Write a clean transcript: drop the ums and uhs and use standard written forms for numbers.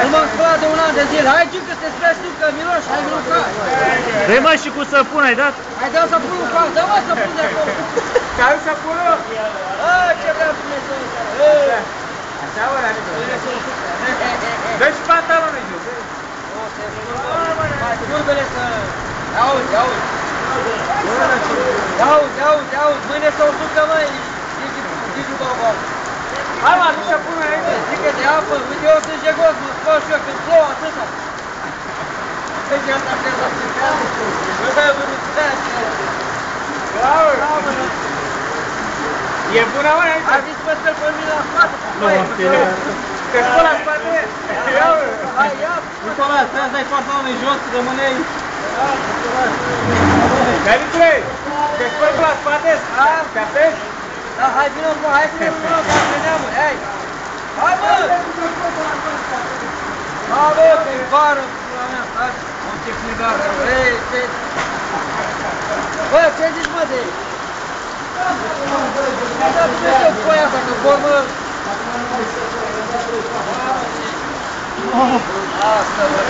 Nu m-am spălat de un an de zile. Hai, Gică, te spui tu că miroși, hai vină ca. Dă-i mă și cu săpun, ai dat? Hai, dă-o săpunul ca, dă-mă săpun de acolo. Care săpunul? Ce vrea Dumnezeu ăsta. Așa, mă, Ranică. Dă și pantalonul jos. Mai curbele să... Auzi, auzi. Auzi, mâine să o sucă, măi, Digi Bobo. Hai, mă, aduc săpunul înainte. Zică de apă, uite, eu sunt jegos, mă spăl și eu, când plouă atâta. Vezi, asta trebuie să stripează. Bă, vârâțează. Bravo, e bună, mă, înainte. Ar fi să mă spăl pe mine la spate. Te spăl la spate? Hai, ia. Nicolas, trebuie să dai pantalonul jos, rămâne aici. Danicule, te spăl pe la spate? Te apeși? Da, hai, vină, bă, hai să ne luăm, că veneam, mă, hai. Hai, mă! Hai, bă, că-i vară, pula mea, hai. Am ce frigară, ei, ce... Bă, ce zici, mă, de ei? Da, Dumnezeu, cu aia asta, că formă... Asta, bă,